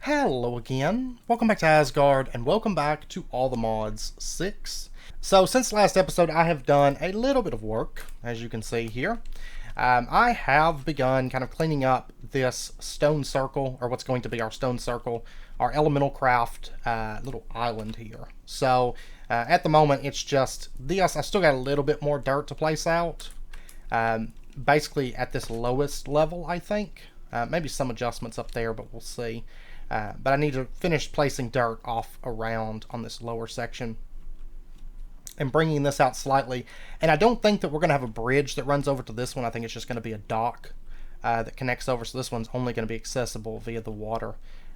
Hello again, welcome back to Asgard, and welcome back to All the Mods 6. So since the last episode I have done a little bit of work, as you can see here. I have begun kind of cleaning up this stone circle, or what's going to be our stone circle, our Elementalcraft little island here. So at the moment it's just this. I still got a little bit more dirt to place out, basically at this lowest level I think. Maybe some adjustments up there, but we'll see. But I need to finish placing dirt off around on this lower section and bringing this out slightly. And I don't think that we're going to have a bridge that runs over to this one. I think it's just going to be a dock that connects over. So this one's only going to be accessible via the water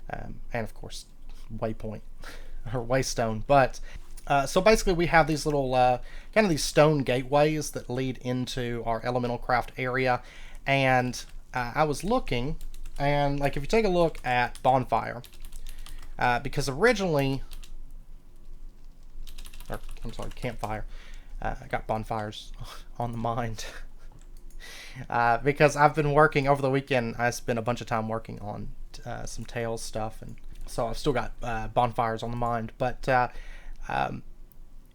and, of course, waypoint or waystone. But so basically we have these little kind of these stone gateways that lead into our Elementalcraft area. And I was looking... And like if you take a look at bonfire, because originally, or I'm sorry, campfire. I got bonfires on the mind. Because I've been working over the weekend. I spent a bunch of time working on some Tales stuff, and so I've still got bonfires on the mind. But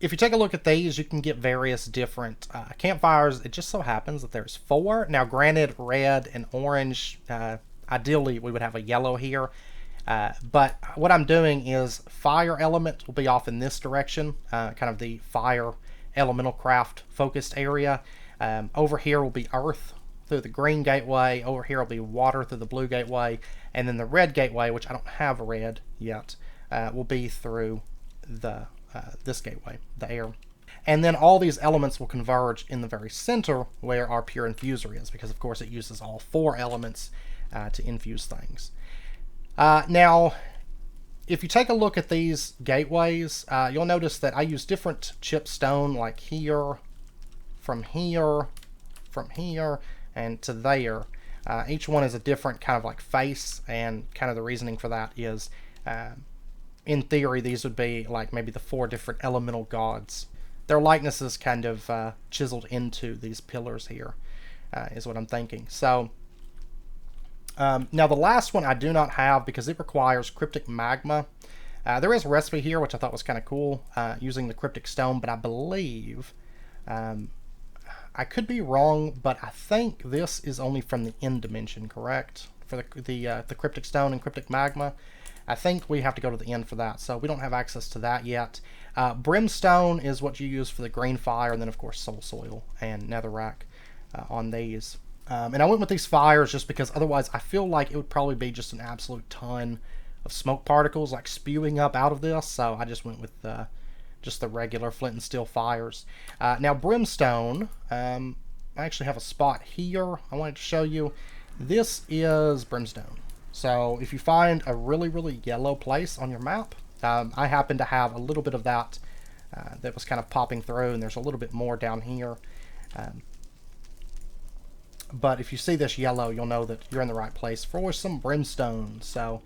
if you take a look at these, you can get various different campfires. It just so happens that there's 4. Now, granted, red and orange. Ideally, we would have a yellow here, but what I'm doing is fire element will be off in this direction, kind of the fire elemental craft focused area. Over here will be earth through the green gateway. Over here will be water through the blue gateway, and then the red gateway, which I don't have red yet, will be through the this gateway, the air. And then all these elements will converge in the very center where our pure infuser is, because of course it uses all 4 elements to infuse things. Now, if you take a look at these gateways, you'll notice that I use different chip stone, like here, from here, and to there. Each one is a different kind of like face, and kind of the reasoning for that is, in theory, these would be like maybe the 4 different elemental gods. Their likenesses kind of chiseled into these pillars here, is what I'm thinking. So, now the last one I do not have because it requires cryptic magma. There is a recipe here which I thought was kind of cool, using the cryptic stone, but I believe, I could be wrong, but I think this is only from the end dimension, correct? For the cryptic stone and cryptic magma. I think we have to go to the end for that, so we don't have access to that yet. Brimstone is what you use for the green fire, and then of course soul soil and netherrack on these. And I went with these fires just because otherwise I feel like it would probably be just an absolute ton of smoke particles like spewing up out of this, so I just went with just the regular flint and steel fires. Now brimstone, I actually have a spot here I wanted to show you. This is brimstone. So if you find a really, really yellow place on your map, I happen to have a little bit of that that was kind of popping through, and there's a little bit more down here. But if you see this yellow, you'll know that you're in the right place for some brimstone. So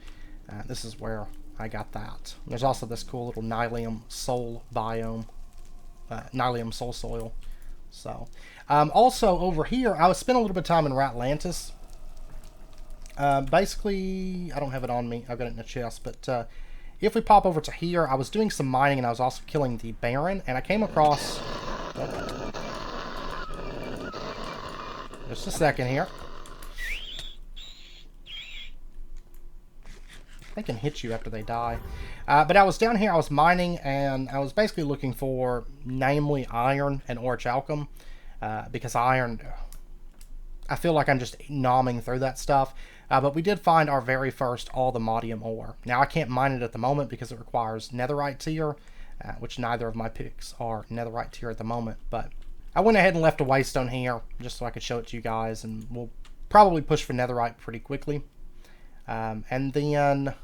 this is where I got that. There's also this cool little Nylium soul biome, Nylium soul soil. So also over here, I was spending a little bit of time in Atlantis. Basically, I don't have it on me. I've got it in a chest. But if we pop over to here, I was doing some mining, and I was also killing the Baron, and I came across... Just a second here. They can hit you after they die. But I was down here, I was mining, and I was basically looking for, namely, iron and orichalcum. Because iron... I feel like I'm just nomming through that stuff. But we did find our very first all-the-modium ore. Now, I can't mine it at the moment because it requires netherite tier, which neither of my picks are netherite tier at the moment. But I went ahead and left a waystone here just so I could show it to you guys, and we'll probably push for netherite pretty quickly. And then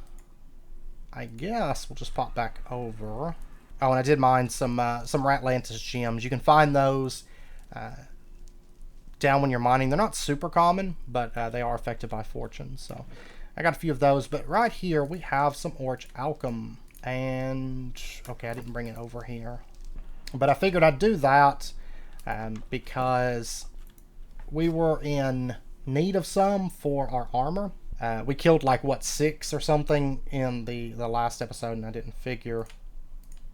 I guess we'll just pop back over. Oh, and I did mine some Atlantis gems. You can find those down when you're mining. They're not super common, but they are affected by fortune. So I got a few of those. But right here we have some orichalcum. And okay, I didn't bring it over here, but I figured I'd do that because we were in need of some for our armor. We killed like, what, 6 or something in the last episode, and I didn't figure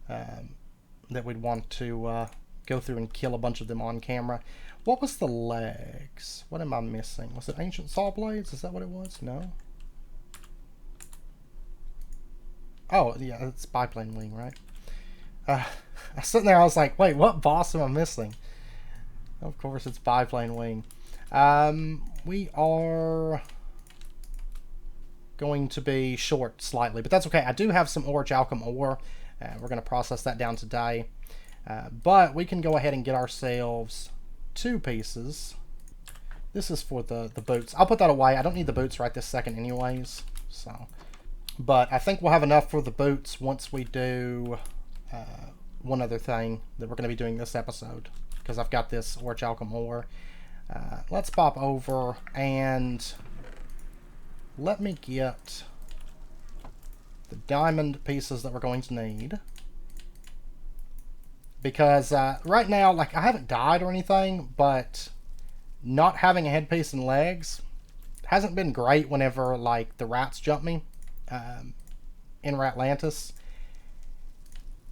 that we'd want to go through and kill a bunch of them on camera. What was the legs? What am I missing? Was it ancient saw blades? Is that what it was? No? Oh, yeah, it's biplane wing, right? I was sitting there, I was like, wait, what boss am I missing? Of course, it's biplane wing. We are going to be short slightly, but that's okay. I do have some orichalcum ore. We're going to process that down today. But we can go ahead and get ourselves 2 pieces. This is for the boots. I'll put that away. I don't need the boots right this second anyways. So, but I think we'll have enough for the boots once we do one other thing that we're going to be doing this episode, because I've got this orichalcum ore. Let's pop over and let me get the diamond pieces that we're going to need. Because right now, like, I haven't died or anything, but not having a headpiece and legs hasn't been great whenever, like, the rats jump me in Atlantis.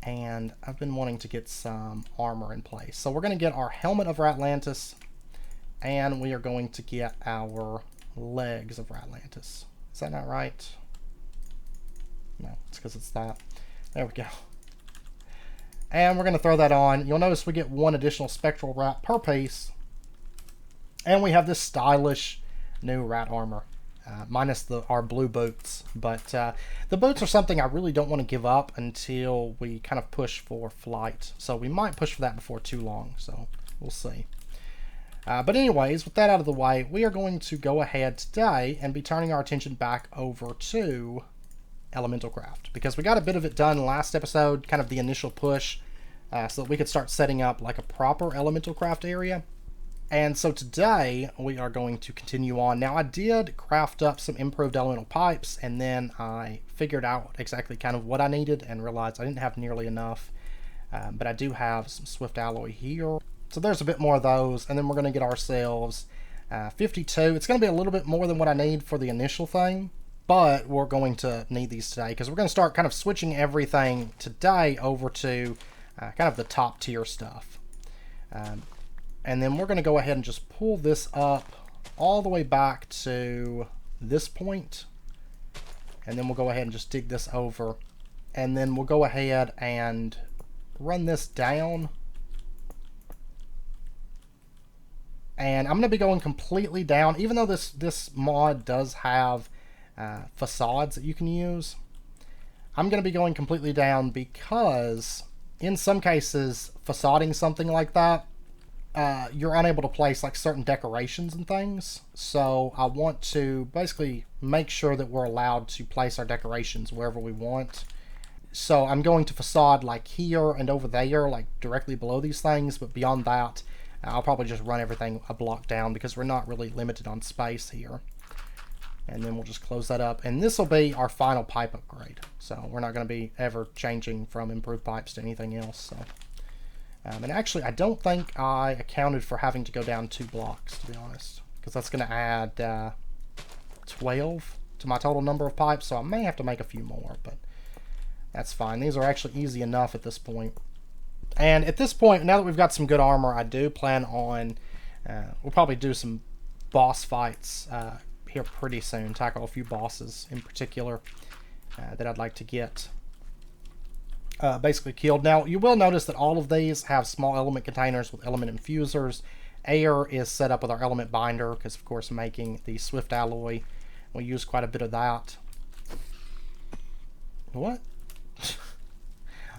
And I've been wanting to get some armor in place. So we're going to get our helmet of Atlantis, and we are going to get our legs of Atlantis. Is that not right? No, it's because it's that. There we go. And we're going to throw that on. You'll notice we get 1 additional spectral rat per piece. And we have this stylish new rat armor. Minus our blue boots. But the boots are something I really don't want to give up until we kind of push for flight. So we might push for that before too long. So we'll see. But anyways, with that out of the way, we are going to go ahead today and be turning our attention back over to Elementalcraft, because we got a bit of it done last episode, kind of the initial push, so that we could start setting up like a proper Elementalcraft area. And so today we are going to continue on. Now, I did craft up some improved elemental pipes, and then I figured out exactly kind of what I needed and realized I didn't have nearly enough, but I do have some swift alloy here. So there's a bit more of those, and then we're going to get ourselves 52. It's going to be a little bit more than what I need for the initial thing, but we're going to need these today because we're going to start kind of switching everything today over to kind of the top tier stuff. And then we're going to go ahead and just pull this up all the way back to this point. And then we'll go ahead and just dig this over. And then we'll go ahead and run this down. And I'm going to be going completely down, even though this mod does have facades that you can use. I'm going to be going completely down because in some cases, facading something like that, you're unable to place like certain decorations and things. So I want to basically make sure that we're allowed to place our decorations wherever we want. So I'm going to facade like here and over there, like directly below these things. But beyond that, I'll probably just run everything a block down because we're not really limited on space here. And then we'll just close that up. And this will be our final pipe upgrade. So we're not going to be ever changing from improved pipes to anything else. So. And actually, I don't think I accounted for having to go down 2 blocks, to be honest. Because that's going to add 12 to my total number of pipes. So I may have to make a few more, but that's fine. These are actually easy enough at this point. And at this point, now that we've got some good armor, I do plan on... we'll probably do some boss fights here pretty soon. Tackle a few bosses in particular that I'd like to get basically killed. Now, you will notice that all of these have small element containers with element infusers. Air is set up with our element binder because, of course, making the swift alloy, we use quite a bit of that. What?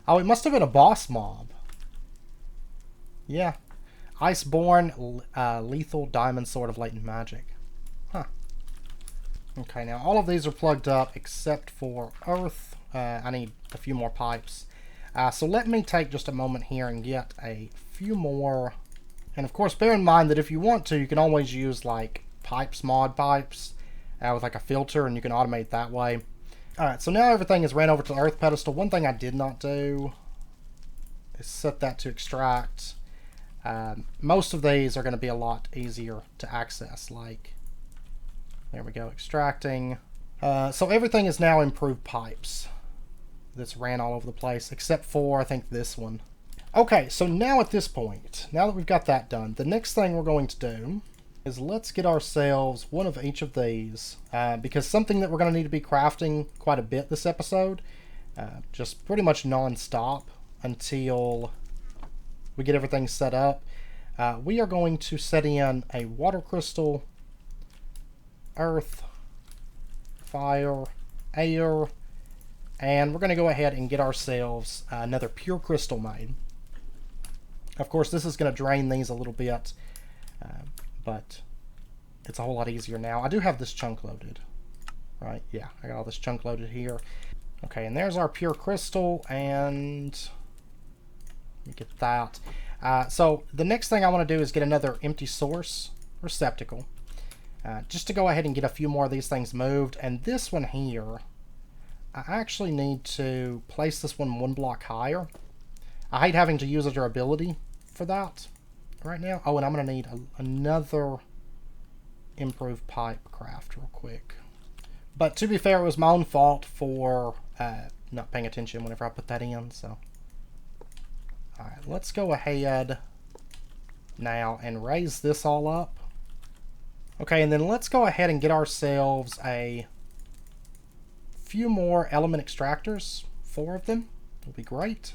Oh, it must have been a boss mob. Yeah. Iceborn, lethal diamond sword of latent magic. Huh. Okay, now all of these are plugged up except for earth. I need a few more pipes. So let me take just a moment here and get a few more. And of course, bear in mind that if you want to, you can always use like pipes, mod pipes, with like a filter, and you can automate that way. Alright, so now everything is ran over to the earth pedestal. One thing I did not do is set that to extract. Most of these are going to be a lot easier to access. Like, There we go, extracting. So everything is now improved pipes. That's ran all over the place, except for, I think, this one. Okay, so now at this point, now that we've got that done, the next thing we're going to do is let's get ourselves one of each of these, because something that we're going to need to be crafting quite a bit this episode, just pretty much non-stop until we get everything set up. We are going to set in a water crystal, earth, fire, air, and we're going to go ahead and get ourselves another pure crystal made. Of course, this is going to drain these a little bit, but it's a whole lot easier now. I do have this chunk loaded, right? Yeah, I got all this chunk loaded here. Okay, and there's our pure crystal, and let me get that. So the next thing I want to do is get another empty source receptacle, just to go ahead and get a few more of these things moved. And this one here, I actually need to place this one block higher. I hate having to use a durability for that right now. Oh, and I'm going to need another improved pipe craft real quick. But to be fair, it was my own fault for not paying attention whenever I put that in. So, alright, let's go ahead now and raise this all up. Okay, and then let's go ahead and get ourselves a few more element extractors. 4 of them will be great.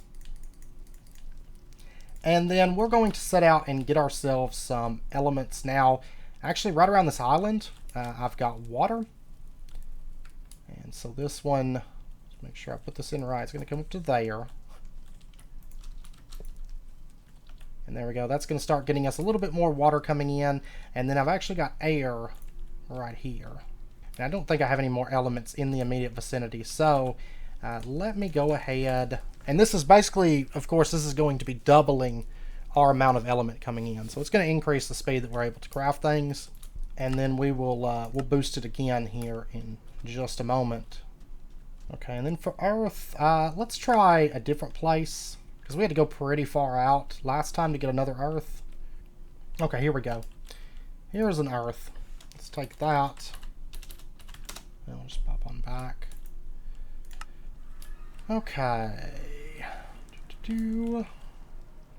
And then we're going to set out and get ourselves some elements. Now, actually right around this island, I've got water. And so this one, let's make sure I put this in right, it's going to come up to there. And there we go. That's going to start getting us a little bit more water coming in. And then I've actually got air right here. And I don't think I have any more elements in the immediate vicinity. So let me go ahead. And this is basically, of course, this is going to be doubling our amount of element coming in. So it's going to increase the speed that we're able to craft things. And then we will we'll boost it again here in just a moment. Okay, and then for earth, let's try a different place, because we had to go pretty far out last time to get another earth. Okay, here we go. Here's an earth. Let's take that. And we'll just pop on back. Okay.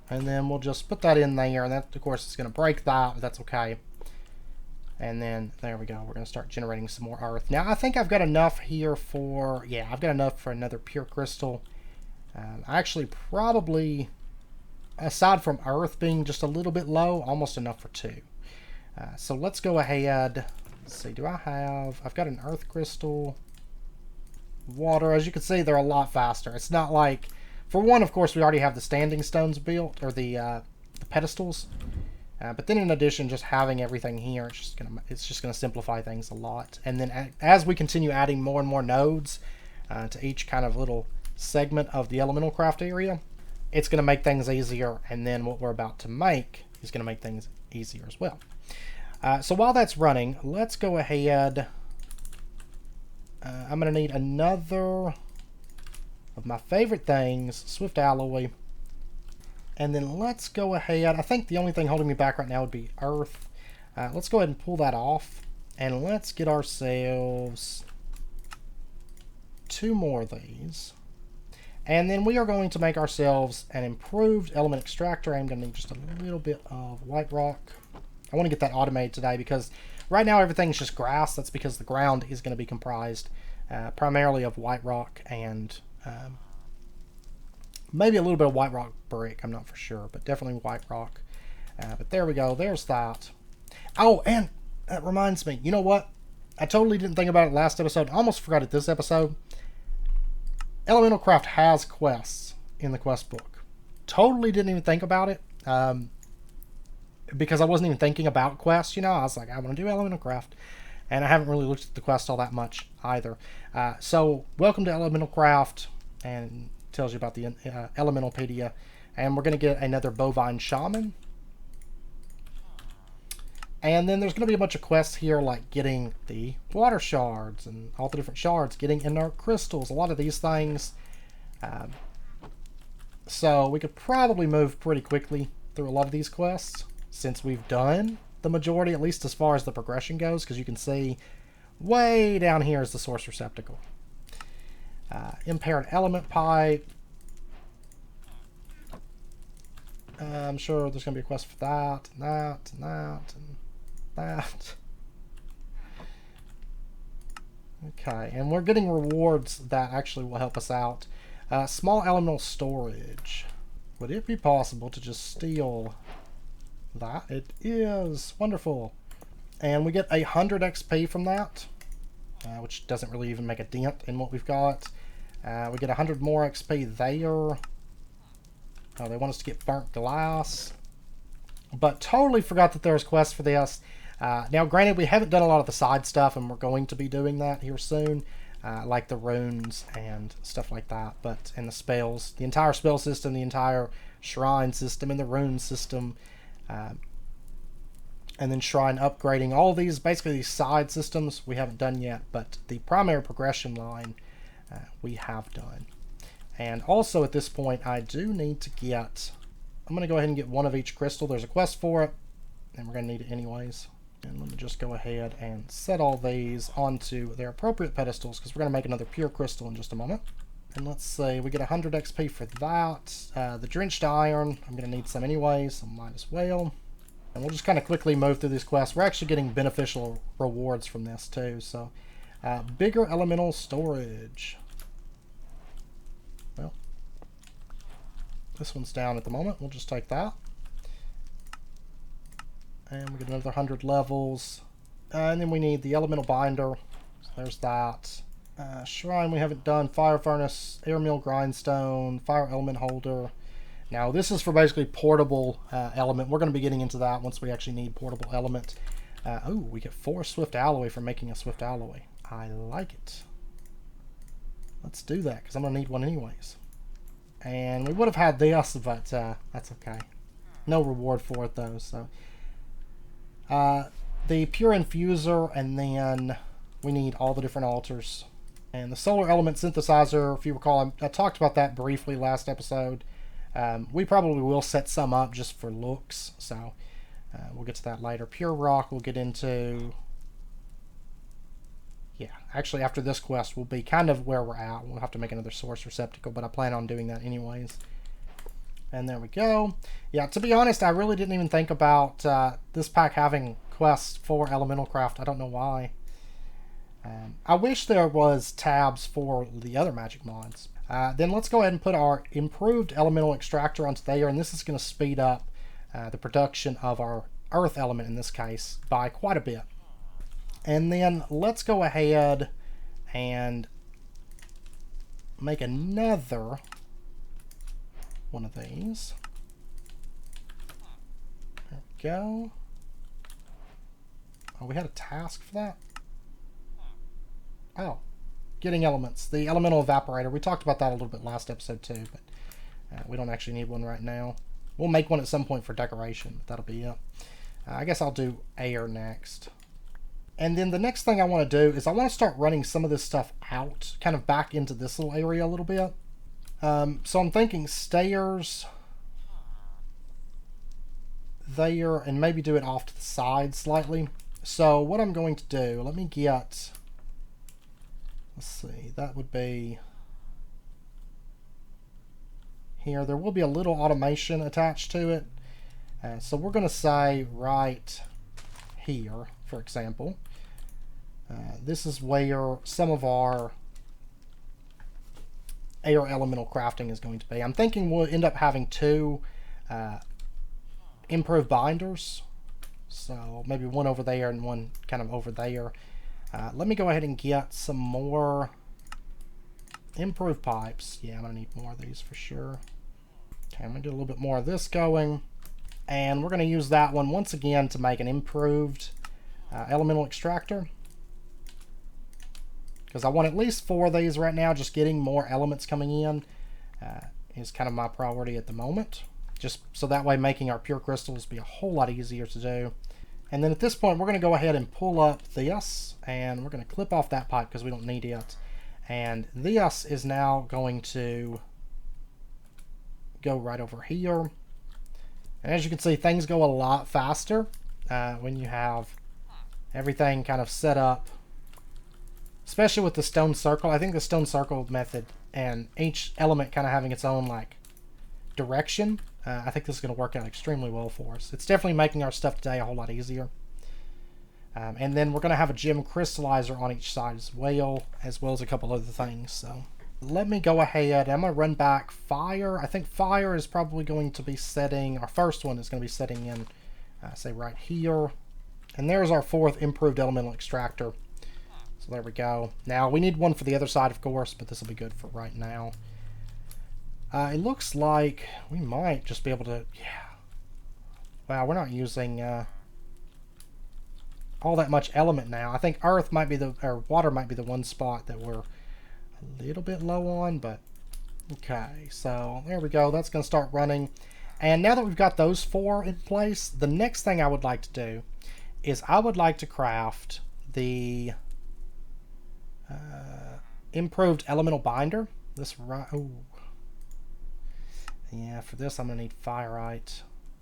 And then we'll just put that in there, and that, of course, is going to break that, but that's okay. And then, there we go. We're going to start generating some more earth. Now, I think I've got enough here for... Yeah, I've got enough for another pure crystal. Actually, probably, aside from earth being just a little bit low, almost enough for 2. So let's go ahead. Let's see, do I have... I've got an earth crystal. Water. As you can see, they're a lot faster. It's not like... For one, of course, we already have the standing stones built, or the pedestals. But then in addition, just having everything here, it's just gonna simplify things a lot. And then as we continue adding more and more nodes to each kind of little segment of the Elementalcraft area, it's gonna make things easier. And then what we're about to make is gonna make things easier as well. So while that's running, let's go ahead. I'm gonna need another of my favorite things, Swift Alloy. And then let's go ahead. I think the only thing holding me back right now would be earth. Let's go ahead and pull that off. And let's get ourselves 2 more of these. And then we are going to make ourselves an improved element extractor. I'm going to need just a little bit of white rock. I want to get that automated today because right now everything's just grass. That's because the ground is going to be comprised primarily of white rock and... maybe a little bit of white rock brick, I'm not for sure, but definitely white rock. But there we go, there's that. Oh, and that reminds me, you know what? I totally didn't think about it last episode. I almost forgot it this episode. Elementalcraft has quests in the quest book. Totally didn't even think about it. Because I wasn't even thinking about quests, you know. I was like, I want to do Elementalcraft. And I haven't really looked at the quest all that much either. So, welcome to Elementalcraft. And tells you about the Elementalpedia. And we're going to get another bovine shaman. And then there's going to be a bunch of quests here, like getting the water shards and all the different shards, getting inert crystals, a lot of these things. So we could probably move pretty quickly through a lot of these quests, since we've done the majority, at least as far as the progression goes, because you can see way down here is the source receptacle. Impaired element pipe. I'm sure there's going to be a quest for that, and that, and that, and that. Okay, and we're getting rewards that actually will help us out. Small elemental storage. Would it be possible to just steal that? It is. Wonderful. And we get 100 XP from that, which doesn't really even make a dent in what we've got. We get 100 more XP there. Oh, they want us to get burnt glass. But totally forgot that there was quests for this. Now, granted, we haven't done a lot of the side stuff, and we're going to be doing that here soon. Like the runes and stuff like that. But, and the spells. The entire spell system, the entire shrine system, and the rune system. And then shrine upgrading. All these, basically these side systems, we haven't done yet. But the primary progression line, we have done. And also at this point, I do need to get... I'm going to go ahead and get one of each crystal. There's a quest for it, and we're going to need it anyways. And let me just go ahead and set all these onto their appropriate pedestals, because we're going to make another pure crystal in just a moment. And let's see, we get 100 XP for that. The drenched iron, I'm going to need some anyways, so might as well. And we'll just kind of quickly move through these quests. We're actually getting beneficial rewards from this too. So, bigger elemental storage. Well, this one's down at the moment. We'll just take that. And we get another 100 levels. And then we need the elemental binder. So there's that. Shrine we haven't done. Fire furnace, air mill grindstone, fire element holder. Now this is for basically portable element. We're going to be getting into that once we actually need portable element. Oh, we get 4 swift alloy for making a swift alloy. I like it. Let's do that, because I'm going to need one anyways. And we would have had this, but that's okay. No reward for it, though. So the pure infuser, and then we need all the different altars. And the solar element synthesizer, if you recall, I talked about that briefly last episode. We probably will set some up just for looks, so we'll get to that later. Pure rock we'll get into... Yeah, actually after this quest we'll be kind of where we're at. We'll have to make another source receptacle, but I plan on doing that anyways. And there we go. Yeah, to be honest, I really didn't even think about this pack having quests for Elementalcraft. I don't know why. I wish there was tabs for the other magic mods. Then let's go ahead and put our improved elemental extractor onto there, and this is going to speed up the production of our earth element in this case by quite a bit. And then let's go ahead and make another one of these. There we go. Oh, we had a task for that? Oh, getting elements. The elemental evaporator. We talked about that a little bit last episode too, but we don't actually need one right now. We'll make one at some point for decoration, but that'll be it. I guess I'll do air next. And then the next thing I want to do is I want to start running some of this stuff out, kind of back into this little area a little bit. So I'm thinking stairs there, and maybe do it off to the side slightly. So what I'm going to do, let me get, let's see, that would be here. There will be a little automation attached to it. So we're going to say right here, for example. This is where some of our air elemental crafting is going to be. I'm thinking we'll end up having 2 improved binders. So maybe one over there and one kind of over there. Let me go ahead and get some more improved pipes. Yeah, I'm going to need more of these for sure. Okay, I'm going to get a little bit more of this going. And we're going to use that one once again to make an improved elemental extractor. Because I want at least 4 of these right now. Just getting more elements coming in is kind of my priority at the moment. Just so that way making our pure crystals be a whole lot easier to do. And then at this point we're going to go ahead and pull up this. And we're going to clip off that pipe because we don't need it. And this is now going to go right over here. And as you can see, things go a lot faster when you have everything kind of set up especially with the stone circle. I think the stone circle method and each element kind of having its own like direction, I think this is going to work out extremely well for us. It's definitely making our stuff today a whole lot easier. And then we're going to have a gem crystallizer on each side as well as a couple other things. So let me go ahead. I'm going to run back fire. I think fire is probably going to be setting, our first one is going to be setting in, say right here. And there's our 4th improved elemental extractor. So there we go. Now we need one for the other side, of course, but this will be good for right now. It looks like we might just be able to, yeah. Wow, we're not using all that much element now. I think earth might be or water might be the one spot that we're a little bit low on, but okay. So there we go. That's going to start running. And now that we've got those 4 in place, the next thing I would like to do is I would like to craft the improved elemental binder. This right. Oh. Yeah, for this I'm going to need firite.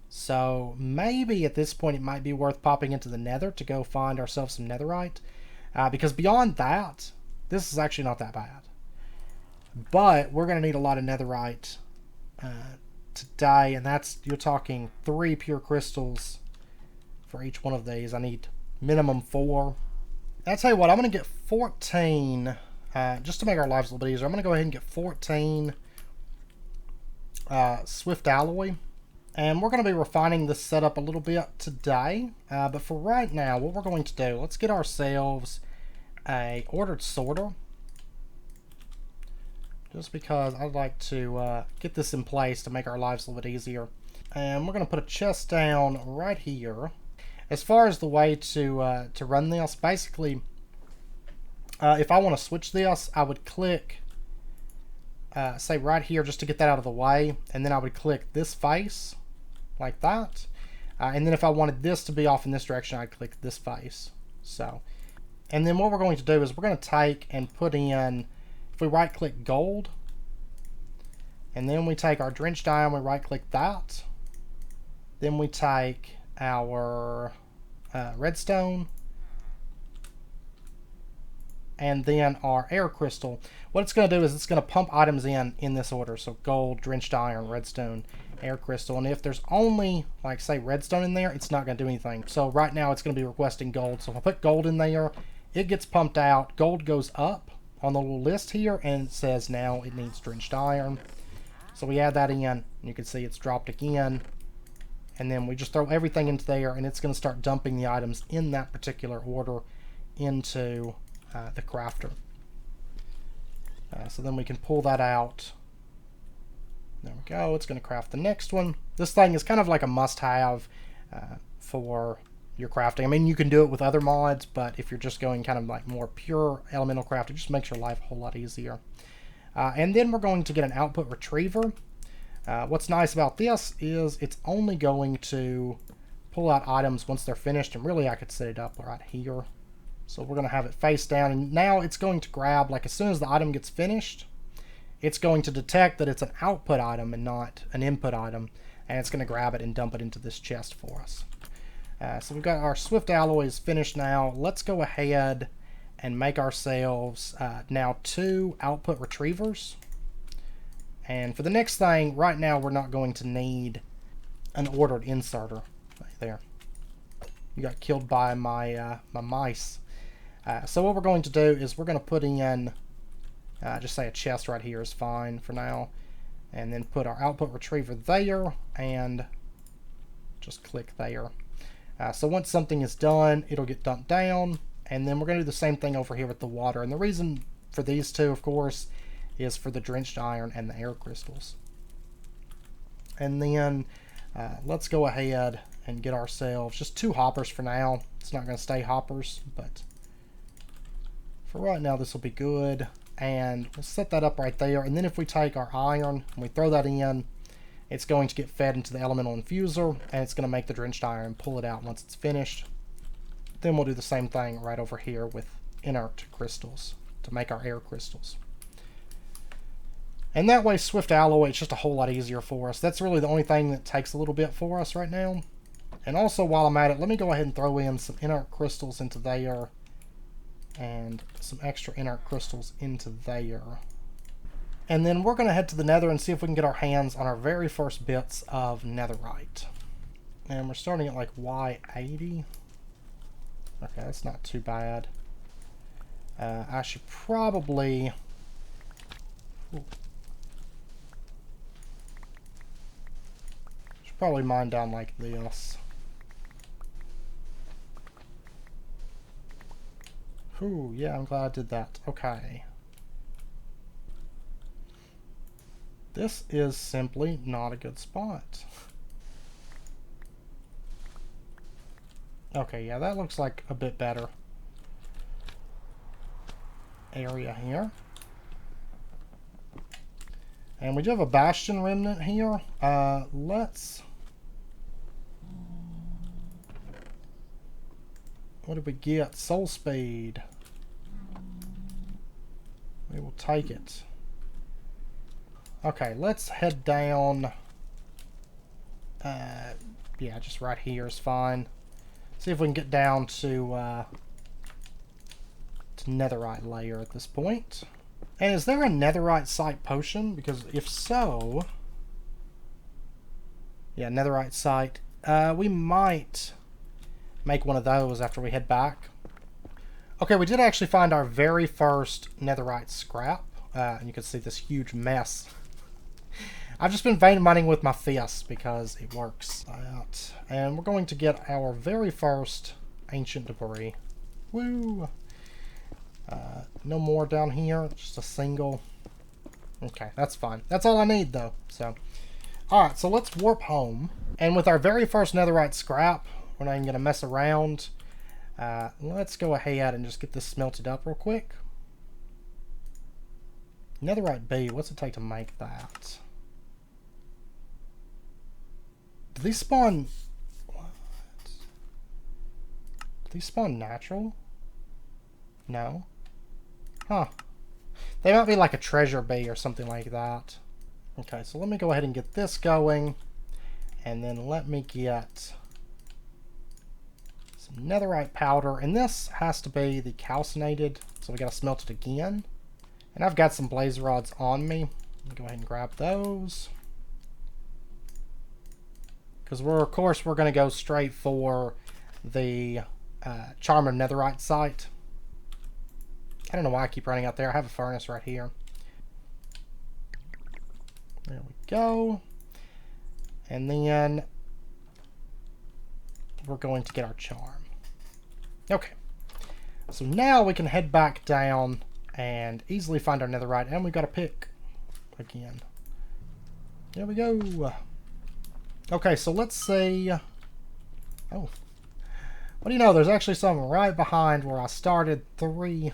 So maybe at this point it might be worth popping into the nether to go find ourselves some netherite. Because beyond that, this is actually not that bad. But we're going to need a lot of netherite today. And that's, you're talking 3 pure crystals for each one of these. I need minimum 4. I'll tell you what, I'm going to get 14, just to make our lives a little bit easier. I'm going to go ahead and get 14 swift alloy. And we're going to be refining this setup a little bit today. But for right now, what we're going to do, let's get ourselves a ordered sorter. Just because I'd like to get this in place to make our lives a little bit easier. And we're going to put a chest down right here. As far as the way to run this, basically, if I want to switch this, I would click, say right here, just to get that out of the way. And then I would click this face. Like that, and then if I wanted this to be off in this direction, I'd click this face. So, and then what we're going to do is we're going to take and put in, if we right click gold, and then we take our drenched iron, we right click that, then we take our redstone, and then our air crystal. What it's going to do is it's going to pump items in this order. So gold, drenched iron, redstone, air crystal. And if there's only, like, say, redstone in there, it's not going to do anything. So right now it's going to be requesting gold. So if I put gold in there, it gets pumped out. Gold goes up on the little list here, and it says now it needs drenched iron. So we add that in, and you can see it's dropped again. And then we just throw everything into there, and it's going to start dumping the items in that particular order into the crafter. So then we can pull that out. There we go. It's going to craft the next one. This thing is kind of like a must-have for your crafting. I mean, you can do it with other mods, but if you're just going kind of like more pure elemental craft, it just makes your life a whole lot easier. And then we're going to get an output retriever. What's nice about this is it's only going to pull out items once they're finished, and really I could set it up right here. So we're going to have it face down, and now it's going to grab, like as soon as the item gets finished, it's going to detect that it's an output item and not an input item, and it's going to grab it and dump it into this chest for us. So we've got our swift alloys finished now. Let's go ahead and make ourselves now 2 output retrievers. And for the next thing, right now we're not going to need an ordered inserter. Right there. You got killed by my mice. So what we're going to do is we're going to put in, just say a chest right here is fine for now. And then put our output retriever there and just click there. So once something is done, it'll get dumped down. And then we're going to do the same thing over here with the water. And the reason for these two, of course, is for the drenched iron and the air crystals. And then let's go ahead and get ourselves just 2 hoppers for now. It's not going to stay hoppers, but for right now this will be good. And we'll set that up right there. And then if we take our iron and we throw that in, it's going to get fed into the elemental infuser, and it's going to make the drenched iron pull it out once it's finished. Then we'll do the same thing right over here with inert crystals to make our air crystals. And that way, swift alloy, it's just a whole lot easier for us. That's really the only thing that takes a little bit for us right now. And also, while I'm at it, let me go ahead and throw in some inert crystals into there. and some extra inert crystals into there. And then we're going to head to the Nether and see if we can get our hands on our very first bits of netherite. And we're starting at like Y80. Okay, that's not too bad. I should probably... Should probably mine down like this. Ooh, yeah, I'm glad I did that. Okay. This is simply not a good spot. Okay, yeah, that looks like a bit better area here. And we do have a bastion remnant here. Let's... What did we get? Soul speed. We will take it. Okay, let's head down. Yeah, just right here is fine. See if we can get down to netherite layer at this point. And is there a netherite site potion? Because if so... Yeah, netherite site. We might make one of those after we head back. Okay, we did actually find our very first netherite scrap. And you can see this huge mess. I've just been vein mining with my fist because it works out. And we're going to get our very first ancient debris. Woo! No more down here, just a single. Okay, that's fine. That's all I need though. So, alright, so let's warp home. And with our very first netherite scrap, we're not even going to mess around. Let's go ahead and just get this smelted up real quick. Netherite B, what's it take to make that? Do these spawn... What? Do these spawn natural? No? Huh. They might be like a treasure bee or something like that. Okay, so let me go ahead and get this going. And then let me get some netherite powder. And this has to be the calcinated, so we gotta smelt it again. And I've got some blaze rods on me. Let me go ahead and grab those. Because of course we're gonna go straight for the Charm of Netherite site. I don't know why I keep running out there. I have a furnace right here. There we go. And then we're going to get our charm. Okay. So now we can head back down and easily find our netherite. And we've got a pick again. There we go. Okay, so let's see. Oh. What do you know? There's actually some right behind where I started. 3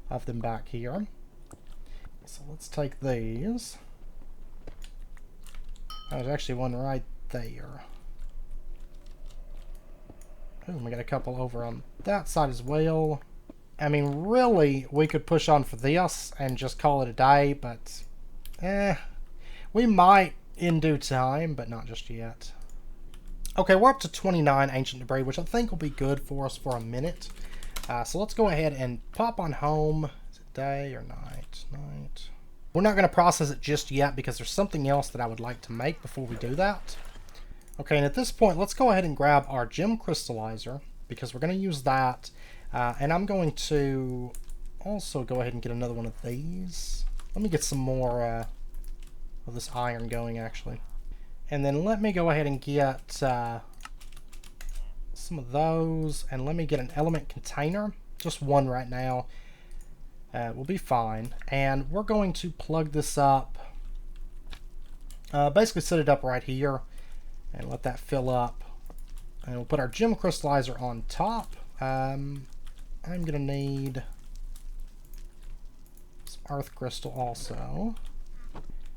of them back here. So let's take these. There's actually one right there. Oh, we got a couple over on that side as well. I mean, really, we could push on for this and just call it a day, but we might in due time, but not just yet. Okay, we're up to 29 ancient debris, which I think will be good for us for a minute. So let's go ahead and pop on home. Is it day or night? Night. We're not going to process it just yet because there's something else that I would like to make before we do that. Okay, and at this point, let's go ahead and grab our gem crystallizer because we're going to use that. And I'm going to also go ahead and get another one of these. Let me get some more of this iron going, actually. And then let me go ahead and get some of those, and let me get an element container, just one right now. We'll be fine. And we're going to plug this up, basically set it up right here and let that fill up, and we'll put our gem crystallizer on top. I'm gonna need some earth crystal also.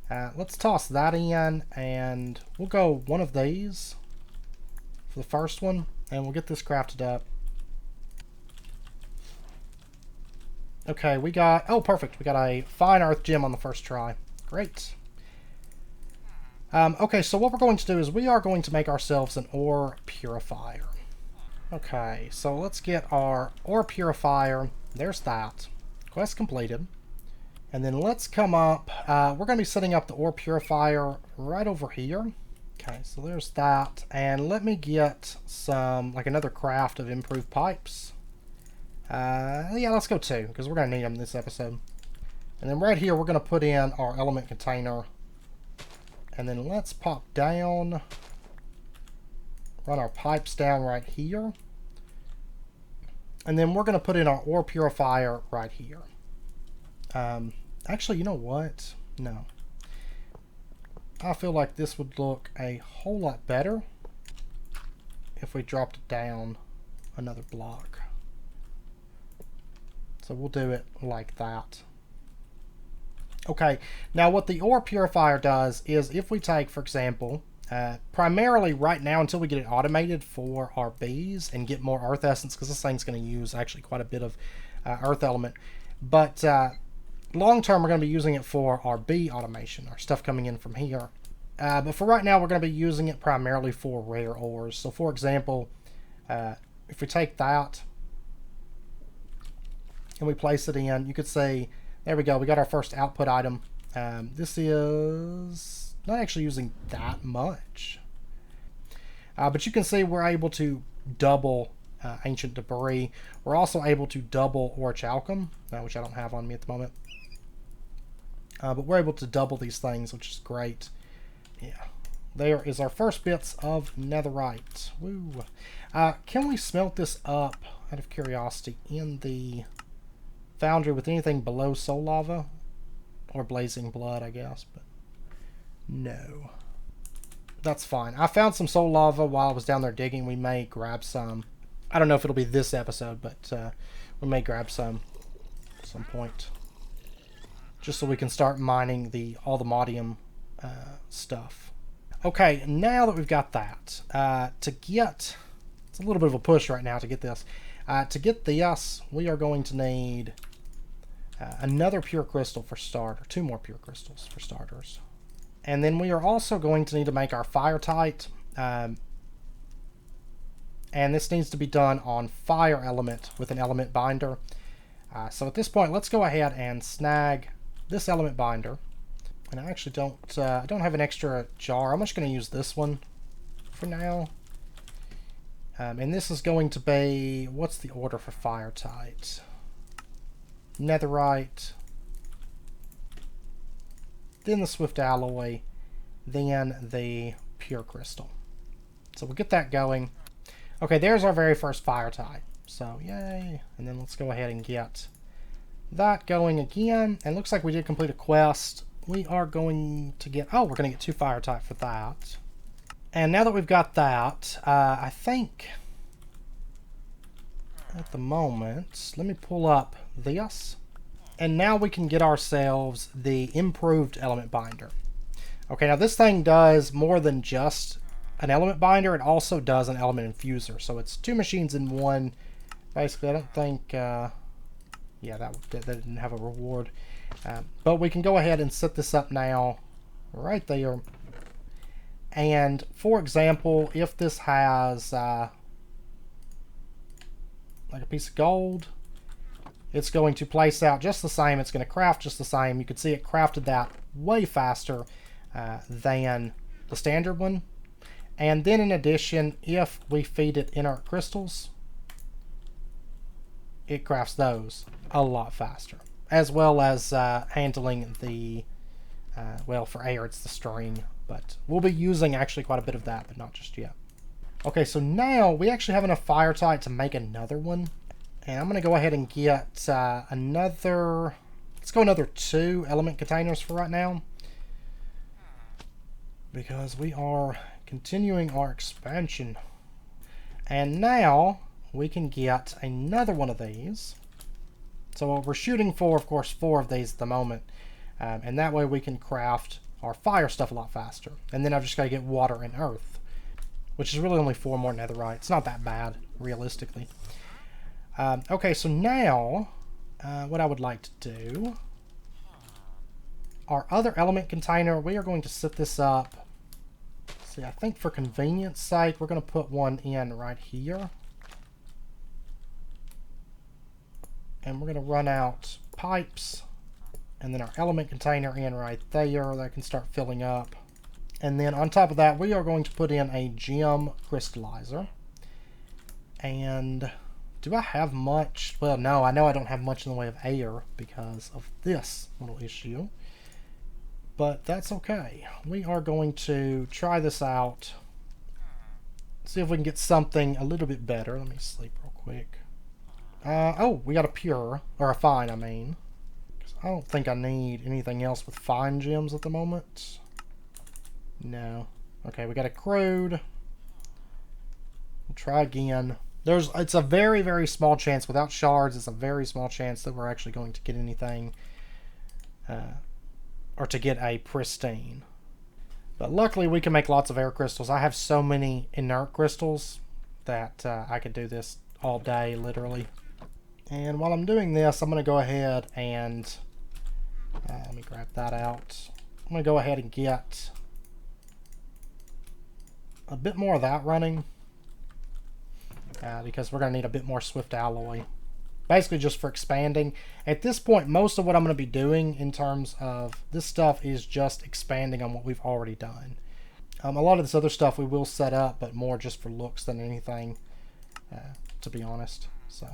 Let's toss that in, and we'll go one of these for the first one, and we'll get this crafted up. Okay, we got... Oh, perfect. We got a fine earth gem on the first try. Great. Okay, so what we're going to do is we are going to make ourselves an ore purifier. Okay, so let's get our ore purifier. there's that. Quest completed. And then let's come up. We're going to be setting up the ore purifier right over here. Okay, so there's that. And let me get some, like another craft of improved pipes. Yeah, let's go 2, because we're going to need them this episode. And then right here, we're going to put in our element container. And then let's pop down. Run our pipes down right here. And then we're going to put in our ore purifier right here. Actually, you know what? No. I feel like this would look a whole lot better if we dropped it down another block. So we'll do it like that. Okay, now what the ore purifier does is if we take, for example, primarily right now until we get it automated for our bees and get more earth essence, because this thing's going to use actually quite a bit of earth element. But long term, we're going to be using it for our bee automation, our stuff coming in from here. But for right now, we're going to be using it primarily for rare ores. So for example, if we take that and we place it in, you could say, there we go, we got our first output item. This is not actually using that much. But you can see we're able to double ancient debris. We're also able to double orichalcum, which I don't have on me at the moment. But we're able to double these things, which is great. Yeah. There is our first bits of netherite. Woo. Can we smelt this up, out of curiosity, in the foundry with anything below soul lava? Or blazing blood, I guess. But no. That's fine. I found some soul lava while I was down there digging. We may grab some. I don't know if it'll be this episode, but we may grab some at some point. Just so we can start mining all the modium stuff. Okay, now that we've got that, it's a little bit of a push right now to get this. To get this, we are going to need another pure crystal for starter, 2 more pure crystals for starters. And then we are also going to need to make our fire tight. And this needs to be done on fire element with an element binder. So at this point, let's go ahead and snag this element binder. And I actually don't have an extra jar. I'm just going to use this one for now. And this is going to be, what's the order for fire tight? Netherite, then the swift alloy, then the pure crystal. So we'll get that going. Okay, there's our very first fire tie. So yay. And then let's go ahead and get that going again. And looks like we did complete a quest. We are going to get, we're going to get 2 fire tie for that. And now that we've got that, I think at the moment, let me pull up this. And now we can get ourselves the improved element binder. Okay, now this thing does more than just an element binder. It also does an element infuser. So it's 2 machines in one. Basically, I don't think, yeah, that didn't have a reward. But we can go ahead and set this up now right there. And for example, if this has like a piece of gold, it's going to place out just the same. It's going to craft just the same. You can see it crafted that way faster than the standard one. And then in addition, if we feed it inert crystals, it crafts those a lot faster. As well as handling the, well, for air it's the string. But we'll be using actually quite a bit of that, but not just yet. Okay, so now we actually have enough fire tight to make another one. And I'm going to go ahead and get another, let's go another 2 element containers for right now. Because we are continuing our expansion. And now we can get another one of these. So we're shooting for, of course, 4 of these at the moment. And that way we can craft our fire stuff a lot faster. And then I've just got to get water and earth, which is really only 4 more netherite. It's not that bad, realistically. Okay, so now what I would like to do, our other element container, we are going to set this up. See, I think for convenience sake, we're going to put one in right here. And we're going to run out pipes. And then our element container in right there. That can start filling up. And then on top of that, we are going to put in a gem crystallizer. And do I have much? Well, no, I know I don't have much in the way of air because of this little issue. But that's okay. We are going to try this out. See if we can get something a little bit better. Let me sleep real quick. Oh, we got a pure, or a fine, I mean. 'Cause I don't think I need anything else with fine gems at the moment. No. Okay, we got a crude. We'll try again. It's a very, very small chance. Without shards, it's a very small chance that we're actually going to get anything. Or to get a pristine. But luckily we can make lots of air crystals. I have so many inert crystals that I could do this all day, literally. And while I'm doing this, I'm going to go ahead and... let me grab that out. I'm going to go ahead and get a bit more of that running. Because we're going to need a bit more swift alloy. Basically just for expanding. At this point, most of what I'm going to be doing in terms of this stuff is just expanding on what we've already done. A lot of this other stuff we will set up, but more just for looks than anything, to be honest. So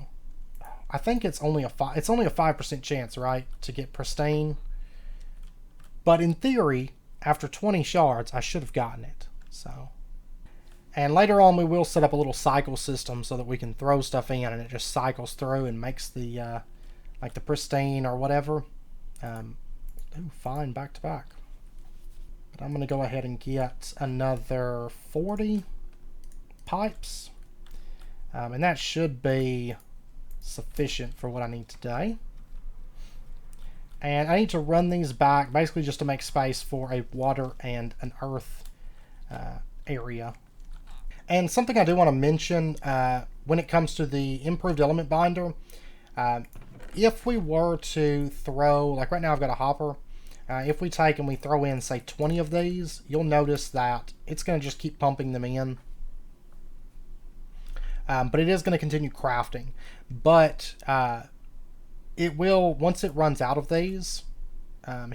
I think it's only a 5% chance, right, to get pristine. But in theory, after 20 shards, I should have gotten it. So. And later on, we will set up a little cycle system so that we can throw stuff in and it just cycles through and makes the, like the pristine or whatever. Fine, back to back. But I'm going to go ahead and get another 40 pipes. And that should be sufficient for what I need today. And I need to run these back basically just to make space for a water and an earth area. And something I do want to mention when it comes to the improved element binder, if we were to throw, like right now I've got a hopper, if we take and we throw in, say, 20 of these, you'll notice that it's going to just keep pumping them in. But it is going to continue crafting. But it will, once it runs out of these,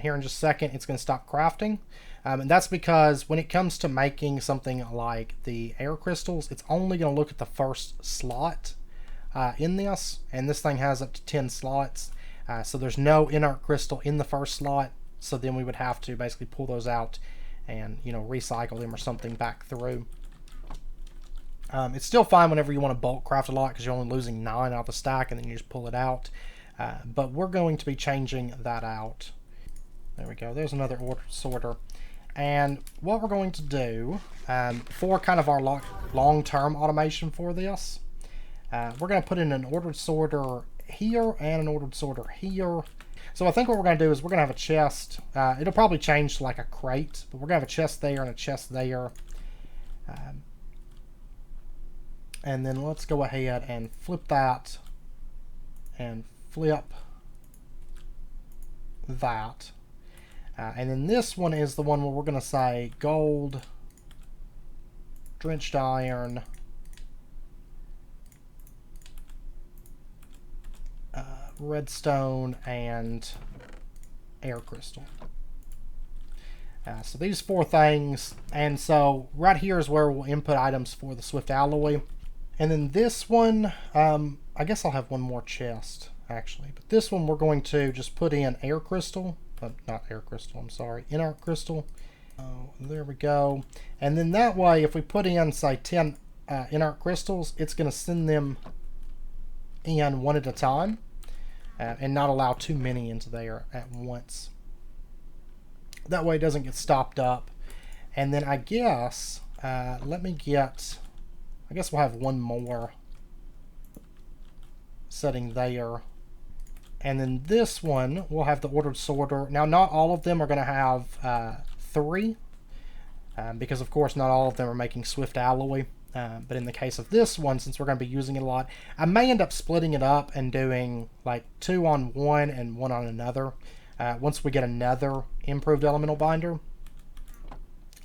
here in just a second, it's going to stop crafting. And that's because when it comes to making something like the air crystals, it's only going to look at the first slot in this. And this thing has up to 10 slots. So there's no inert crystal in the first slot. So then we would have to basically pull those out and, you know, recycle them or something back through. It's still fine whenever you want to bulk craft a lot because you're only losing 9 out of the stack and then you just pull it out. But we're going to be changing that out. There we go. There's another order sorter. And what we're going to do for kind of our long-term automation for this, we're going to put in an ordered sorter here and an ordered sorter here. So I think what we're going to do is we're going to have a chest. It'll probably change to like a crate, but we're going to have a chest there and a chest there. And then let's go ahead and flip that and flip that. And then this one is the one where we're going to say gold, drenched iron, redstone, and air crystal. So these 4 things. And so right here is where we'll input items for the swift alloy. And then this one, I guess I'll have one more chest actually. But this one we're going to just put in air crystal. Not air crystal, I'm sorry, inert crystal. Oh, there we go. And then that way, if we put in, say, 10 inert crystals, it's going to send them in one at a time and not allow too many into there at once. That way it doesn't get stopped up. And then I guess, let me get, I guess we'll have one more setting there. And then this one, we'll have the ordered sorter. Now, not all of them are going to have 3. Because, of course, not all of them are making swift alloy. But in the case of this one, since we're going to be using it a lot, I may end up splitting it up and doing like 2 on one and 1 on another. Once we get another improved elemental binder.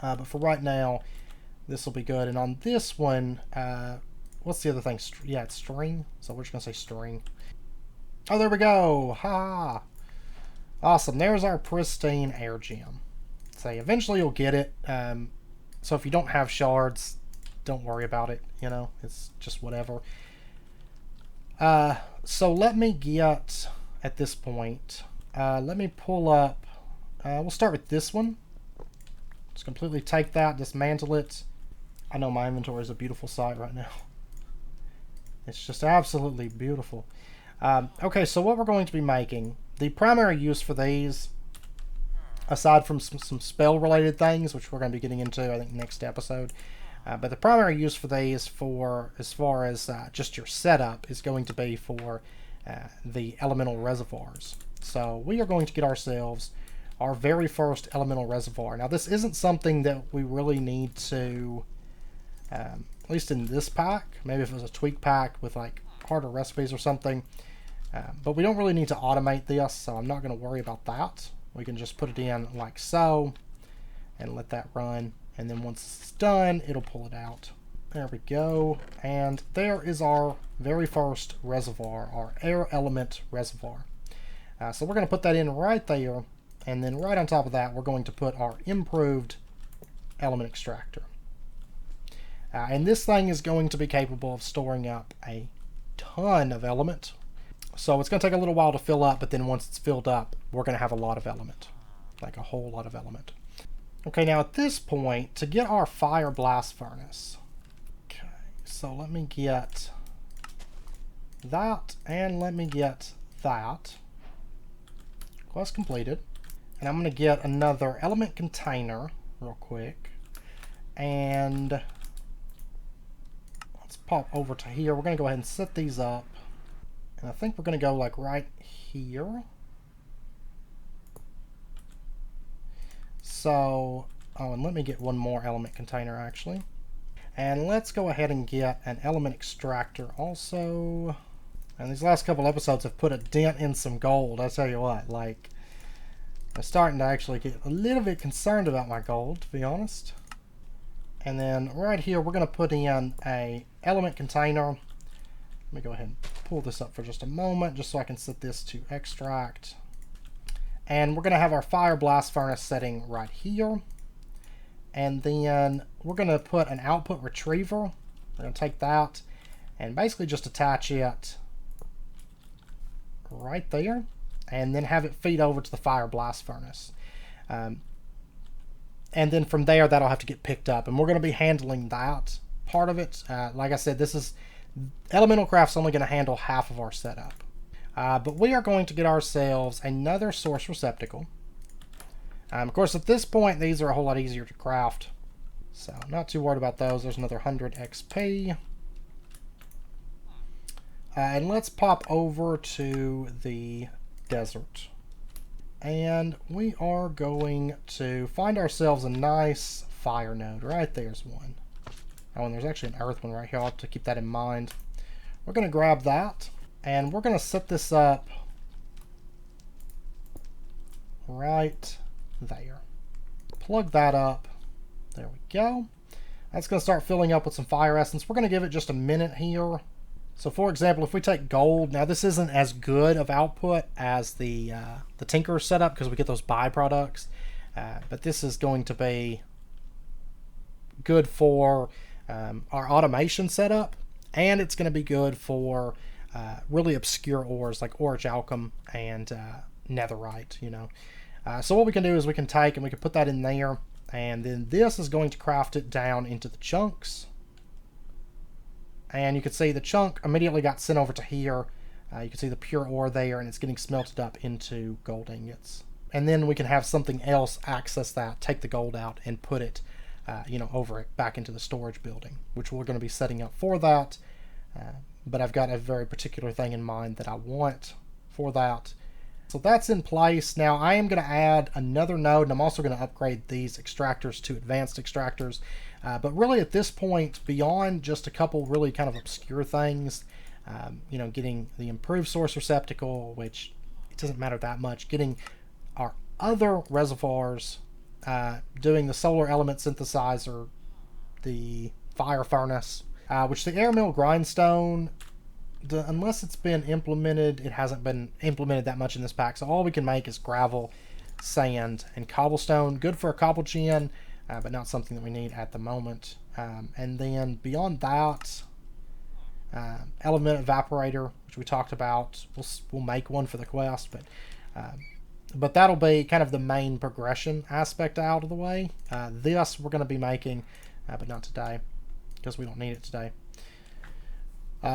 But for right now, this will be good. And on this one, what's the other thing? Yeah, it's string. So we're just going to say string. Oh, there we go. Ha! Awesome. There's our pristine air gem. So eventually you'll get it. So if you don't have shards, don't worry about it. You know, it's just whatever. So let me get, at this point, let me pull up, we'll start with this one. Just completely take that, dismantle it. I know my inventory is a beautiful sight right now. It's just absolutely beautiful. Okay, so what we're going to be making, the primary use for these, aside from some spell-related things, which we're going to be getting into, I think, next episode, but the primary use for these, for as far as just your setup, is going to be for the elemental reservoirs. So we are going to get ourselves our very first elemental reservoir. Now, this isn't something that we really need to, at least in this pack, maybe if it was a tweak pack with like harder recipes or something, but we don't really need to automate this, so I'm not going to worry about that. We can just put it in like so and let that run, and then once it's done, it'll pull it out. There we go, and there is our very first reservoir, our air element reservoir. So we're going to put that in right there, and then right on top of that, we're going to put our improved element extractor. And this thing is going to be capable of storing up a ton of element. So it's going to take a little while to fill up, but then once it's filled up, we're going to have a lot of element. Like a whole lot of element. Okay, now at this point, to get our fire blast furnace. Okay, so let me get that, and let me get that. Quest completed. And I'm going to get another element container real quick. And let's pop over to here. We're going to go ahead and set these up. And I think we're going to go like right here. So, oh, and let me get one more element container actually. And let's go ahead and get an element extractor also. And these last couple episodes have put a dent in some gold. I tell you what, like, I'm starting to actually get a little bit concerned about my gold, to be honest. And then right here, we're going to put in a element container. Let me go ahead and pull this up for just a moment, just so I can set this to extract. And we're going to have our fire blast furnace setting right here. And then we're going to put an output retriever. We're going to take that and basically just attach it right there. And then have it feed over to the fire blast furnace. And then from there, that'll have to get picked up. And we're going to be handling that part of it. Like I said, this is Elementalcraft's only going to handle half of our setup. But we are going to get ourselves another source receptacle. Of course, at this point, these are a whole lot easier to craft. So, not too worried about those. There's another 100 XP. And let's pop over to the desert. And we are going to find ourselves a nice fire node. Right there's one. Oh, and there's actually an earth one right here. I'll have to keep that in mind. We're going to grab that, and we're going to set this up right there. Plug that up. There we go. That's going to start filling up with some fire essence. We're going to give it just a minute here. So, for example, if we take gold, now this isn't as good of output as the Tinker setup because we get those byproducts, but this is going to be good for our automation setup, and it's going to be good for really obscure ores like orichalcum and netherite, you know. So what we can do is we can take and we can put that in there, and then this is going to craft it down into the chunks. And you can see the chunk immediately got sent over to here. You can see the pure ore there, and it's getting smelted up into gold ingots. And then we can have something else access that, take the gold out, and put it you know, over it back into the storage building, which we're going to be setting up for that. But I've got a very particular thing in mind that I want for that. So that's in place. Now I am going to add another node, and I'm also going to upgrade these extractors to advanced extractors. But really at this point, beyond just a couple really kind of obscure things, you know, getting the improved source receptacle, which it doesn't matter that much, getting our other reservoirs, doing the solar element synthesizer, the fire furnace, which the air mill grindstone, unless it's been implemented, it hasn't been implemented that much in this pack. So all we can make is gravel, sand, and cobblestone. Good for a cobble gen, but not something that we need at the moment. And then beyond that, element evaporator, which we talked about. We'll make one for the quest, but that'll be kind of the main progression aspect out of the way. This we're going to be making, but not today, because we don't need it today.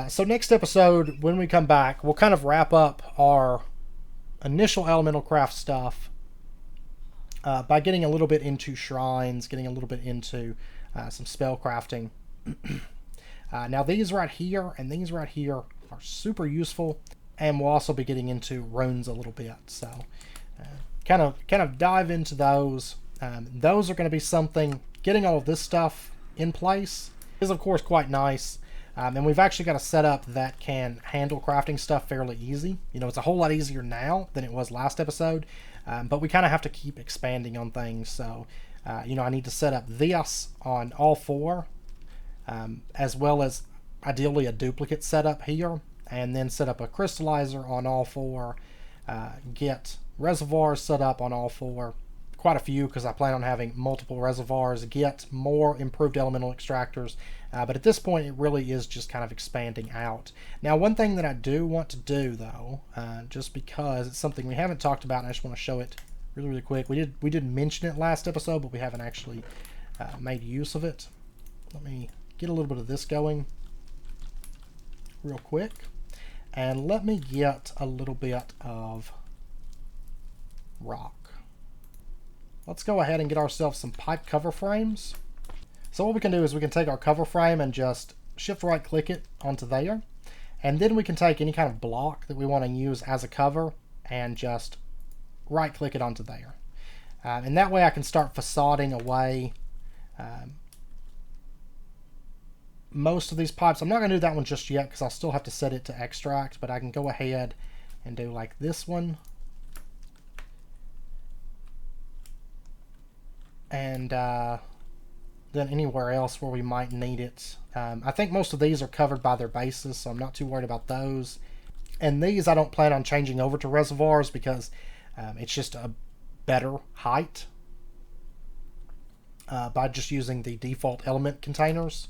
So next episode, when we come back, we'll kind of wrap up our initial Elementalcraft stuff by getting a little bit into shrines, getting a little bit into some spell crafting. Now these right here and these right here are super useful, and we'll also be getting into runes a little bit. So kind of dive into those. Those are going to be something. Getting all of this stuff in place is of course quite nice. And we've actually got a setup that can handle crafting stuff fairly easy. You know, it's a whole lot easier now than it was last episode, but we kind of have to keep expanding on things. So, you know, I need to set up this on all four, as well as ideally a duplicate setup here, and then set up a crystallizer on all four, get reservoirs set up on all four, quite a few because I plan on having multiple reservoirs, get more improved elemental extractors, but at this point it really is just kind of expanding out. Now one thing that I do want to do though, just because it's something we haven't talked about and I just want to show it really quick. We did mention it last episode, but we haven't actually made use of it. Let me get a little bit of this going real quick, and let me get a little bit of rock. Let's go ahead and get ourselves some pipe cover frames. So what we can do is we can take our cover frame and just shift right click it onto there, and then we can take any kind of block that we want to use as a cover and just right click it onto there, and that way I can start facading away most of these pipes. I'm not going to do that one just yet because I'll still have to set it to extract, but I can go ahead and do like this one, and then anywhere else where we might need it. I think most of these are covered by their bases, so I'm not too worried about those. And these I don't plan on changing over to reservoirs because it's just a better height by just using the default element containers.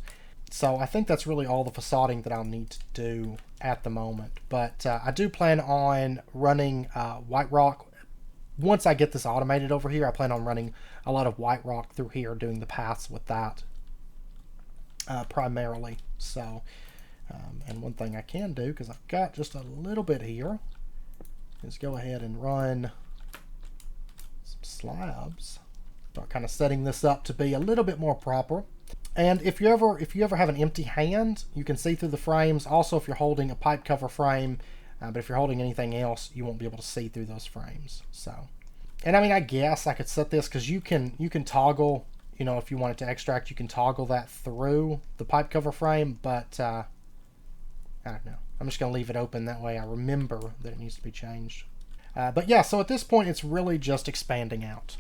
So I think that's really all the facading that I'll need to do at the moment. But I do plan on running white rock. Once I get this automated over here, I plan on running a lot of white rock through here, doing the paths with that primarily. So, and one thing I can do, because I've got just a little bit here, is go ahead and run some slabs. Start kind of setting this up to be a little bit more proper. And if you ever have an empty hand, you can see through the frames. Also, if you're holding a pipe cover frame, but if you're holding anything else, you won't be able to see through those frames. So, and I mean, I guess I could set this because you can toggle. You know, if you wanted to extract, you can toggle that through the pipe cover frame. But I don't know. I'm just going to leave it open. That way I remember that it needs to be changed. But yeah, so at this point, it's really just expanding out,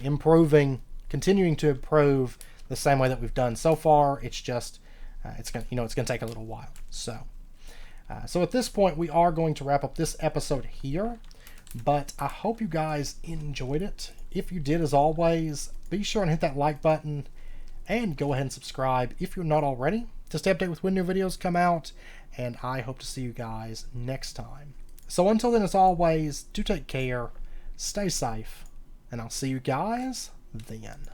improving, continuing to improve the same way that we've done so far. It's just, it's going to take a little while. So at this point, we are going to wrap up this episode here. But I hope you guys enjoyed it. If you did, as always, be sure and hit that like button and go ahead and subscribe if you're not already to stay updated with when new videos come out. And I hope to see you guys next time. So until then, as always, do take care, stay safe, and I'll see you guys then.